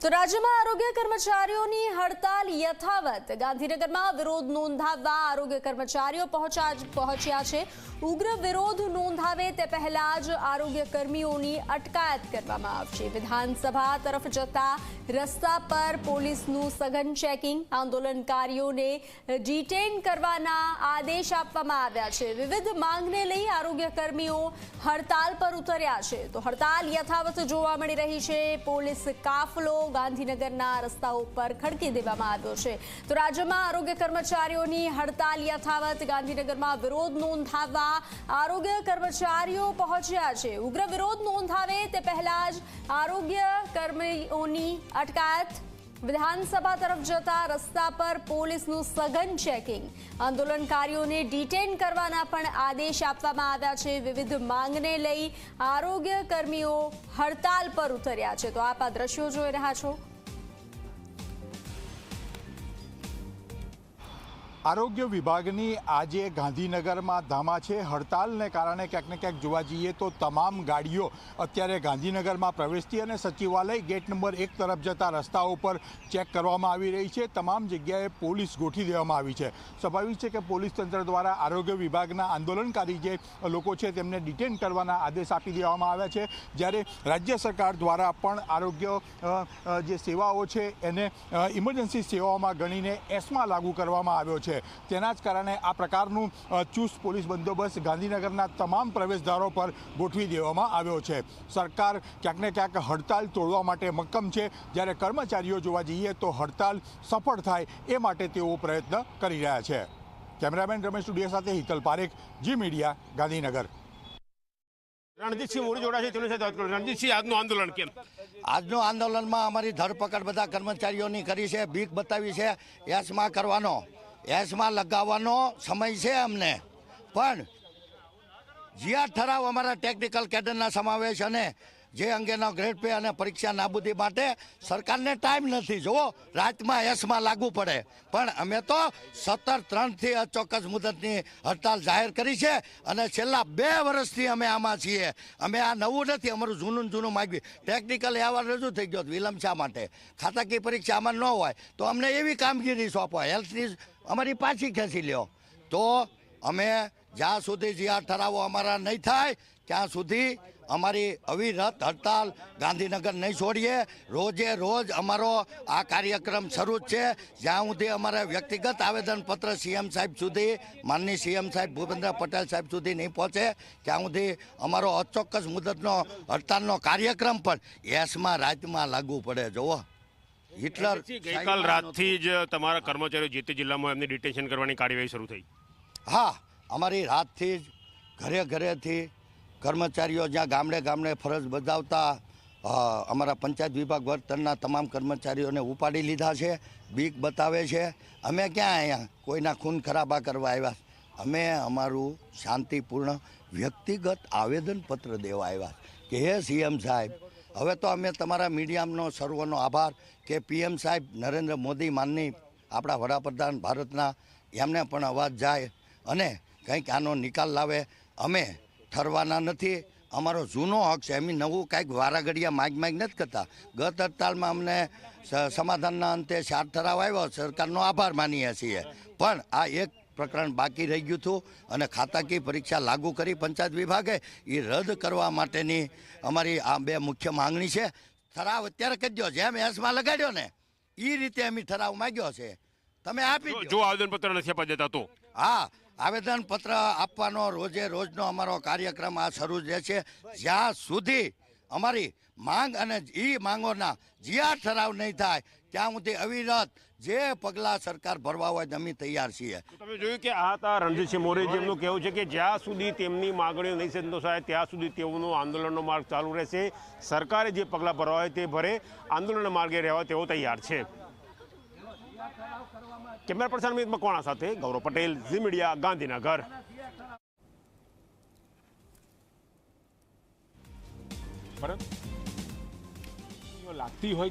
તો રાજ્યમાં આરોગ્ય કર્મચારીઓની હડતાલ યથાવત। ગાંધીનગરમાં વિરોધ નોંધાવવા આરોગ્ય કર્મચારીઓ પહોંચ્યા છે। ઉગ્ર વિરોધ નોંધાવે તે પહેલા જ આરોગ્ય કર્મીઓની અટકાયત કરવામાં આવશે। વિધાનસભા તરફ જતા રસ્તા પર પોલીસનું સઘન ચેકિંગ, આંદોલનકારીઓને ડિટેન કરવાના આદેશ આપવામાં આવ્યા છે। વિવિધ માંગને લઈ આરોગ્ય કર્મીઓ હડતાલ પર ઉતર્યા છે। તો હડતાલ યથાવત જોવા મળી રહી છે। પોલીસ કાફલો ગાંધીનગરના રસ્તાઓ પર ખડકી દેવામાં આવ્યો છે। તો રાજ્યમાં આરોગ્ય કર્મચારીઓની હડતાલ યથાવત। ગાંધીનગરમાં વિરોધ નોંધાવવા આરોગ્ય કર્મચારીઓ પહોંચ્યા છે। ઉગ્ર વિરોધ નોંધાવે તે પહેલા જ આરોગ્ય કર્મીઓની અટકાયત। વિધાનસભા તરફ જતા રસ્તા પર પોલીસનું સઘન ચેકિંગ, આંદોલનકારીઓને ડિટેન કરવાના પણ આદેશ આપવામાં આવ્યા છે। વિવિધ માંગને લઈ આરોગ્ય કર્મીઓ હડતાલ પર ઉતર્યા છે। તો આપ આ દ્રશ્યો જોઈ રહ્યા છો। આરોગ્ય વિભાગની આજે ગાંધીનગરમાં ધામા છે। હડતાલને કારણે ક્યાંક ને ક્યાંક જોવા જઈએ તો તમામ ગાડીઓ અત્યારે ગાંધીનગરમાં પ્રવેશતી અને સચિવાલય ગેટ નંબર 1 તરફ જતા રસ્તાઓ પર ચેક કરવામાં આવી રહી છે। તમામ જગ્યાએ પોલીસ ગોઠવી દેવામાં આવી છે। સ્વાભાવિક છે કે પોલીસ તંત્ર દ્વારા આરોગ્ય વિભાગના આંદોલનકારી જે લોકો છે તેમને ડિટેન કરવાના આદેશ આપી દેવામાં આવ્યા છે। જ્યારે રાજ્ય સરકાર દ્વારા પણ આરોગ્ય જે સેવાઓ છે એને ઇમરજન્સી સેવાઓમાં ગણીને એસમાં લાગુ કરવામાં આવ્યો છે। તેના જ કારણે આ પ્રકારનું ચુસ્ત પોલીસ બંદોબસ્ત ગાંધીનગરના તમામ પ્રવેશદ્વારો પર ગોઠવી દેવામાં આવ્યો છે। સરકાર ક્યાંક ને ક્યાંક હડતાલ તોડવા માટે મક્કમ છે, જ્યારે કર્મચારીઓ જોવા જઈએ તો હડતાલ સફળ થાય એ માટે તેઓ પ્રયત્ન કરી રહ્યા છે। કેમેરામેન રમેશ ટુડિયા સાથે હિતલ પારેખ, જી મીડિયા, ગાંધીનગર। રણજીતસિંહ મોરી જોડા છે, તેની સાથે વાત કરું। રણજીતસિંહ, આજનું આંદોલન કેમ? આજનું આંદોલનમાં અમારી ધરપકડ બધા કર્મચારીઓની કરી છે, ભીખ બતાવી છે, એસમાં કરવાનો, એસમાં લગાવવાનો સમય છે અમને, પણ જીઆર ઠરાવ અમારા ટેકનિકલ કેડરના સમાવેશ અને જે અંગેનો ગ્રેડ પે અને પરીક્ષા નાબૂદી માટે સરકારને ટાઈમ નથી। જુઓ, રાતમાં એસમાં લાગુ પડે, પણ અમે તો 17/3થી અચોક્કસ મુદતની હડતાલ જાહેર કરી છે અને છેલ્લા 2 વર્ષથી અમે આમાં છીએ। અમે આ નવું નથી, અમારું જૂનું માગ્યું। ટેકનિકલ અહેવાલ રજૂ થઈ ગયો, વિલંબ શા માટે? ખાતાકીય પરીક્ષા આમાં ન હોય તો અમને એવી કામગીરી સોંપો, હેલ્થની અમારી પાછી ખેંચી લ્યો। તો અમે જ્યાં સુધી જીઆર ઠરાવો અમારા નહીં થાય ત્યાં સુધી અમારી અવિરત હડતાલ ગાંધીનગર નહીં છોડીએ। રોજે રોજ અમારો આ કાર્યક્રમ શરૂ જ છે। જ્યાં સુધી અમારે વ્યક્તિગત આવેદનપત્ર સીએમ સાહેબ સુધી, માનનીય સીએમ સાહેબ ભૂપેન્દ્ર પટેલ સાહેબ સુધી નહીં પહોંચે ત્યાં સુધી અમારો અચોક્કસ મુદતનો હડતાલનો કાર્યક્રમ પણ એસમાં રાતમાં લાગુ પડે। જુઓ, હિટલર ગઈકાલ રાતથી જ તમારા કર્મચારીઓ જે તે જિલ્લામાં એમની ડિટેન્શન કરવાની કાર્યવાહી શરૂ થઈ? હા, અમારી રાતથી જ ઘરેથી કર્મચારીઓ જ્યાં ગામડે ફરજ બજાવતા અમારા પંચાયત વિભાગ વર્તનના તમામ કર્મચારીઓને ઉપાડી લીધા છે, બીક બતાવે છે। અમે ક્યાં અહીંયા કોઈના ખૂન ખરાબા કરવા આવ્યા? અમે અમારું શાંતિપૂર્ણ વ્યક્તિગત આવેદનપત્ર દેવા આવ્યા કે હે સીએમ સાહેબ, હવે તો અમે તમારા મીડિયાનો સર્વનો આભાર કે પીએમ સાહેબ નરેન્દ્ર મોદી માનની આપણા વડાપ્રધાન ભારતના, એમને પણ અવાજ જાય અને કંઈક આનો નિકાલ લાવે। અમે ઠરવાના નથી, અમારો જૂનો હક છે। અમે નવું કાંઈક વારાઘડિયા માગ નથી કરતા। ગત હડતાલમાં અમને સમાધાનના અંતે 4 ઠરાવ આવ્યો, સરકારનો આભાર માનીએ છીએ, પણ આ એક પ્રકરણ બાકી રહી ગયું હતું અને ખાતાકીય પરીક્ષા લાગુ કરી પંચાયત વિભાગે એ રદ કરવા માટેની અમારી આ 2 મુખ્ય માંગણી છે। ઠરાવ અત્યારે કરી દો, જેમ એસમાં લગાડ્યો ને એ રીતે અમે ઠરાવ માગ્યો છે, તમે આપી દો। જો આવેદનપત્ર નથી આપવા દેતા તો? હા, આવેદનપત્ર આપવાનો રોજે રોજનો અમારો કાર્યક્રમ આ શરૂ જ છે, જ્યાં સુધી અમારી માંગ અને એ માંગોના જીઆર ઠરાવ નહીં થાય ત્યાં સુધી અવિરત જે પગલાં સરકાર ભરવા હોય અમે તૈયાર છીએ। તમે જોયું કે આ હતા રણજીતસિંહ મોરે, જેમનું કહેવું છે કે જ્યાં સુધી તેમની માગણીઓ નહીં સંતોષાય ત્યાં સુધી તેઓનો આંદોલનનો માર્ગ ચાલુ રહેશે। સરકારે જે પગલાં ભરવા હોય તે ભરે, આંદોલનના માર્ગે રહેવા તેઓ તૈયાર છે। કેમેરા પર્સન અમિત મકવાણા સાથે ગૌરવ પટેલ, ઝી મીડિયા, ગાંધીનગર। લાગતી હોય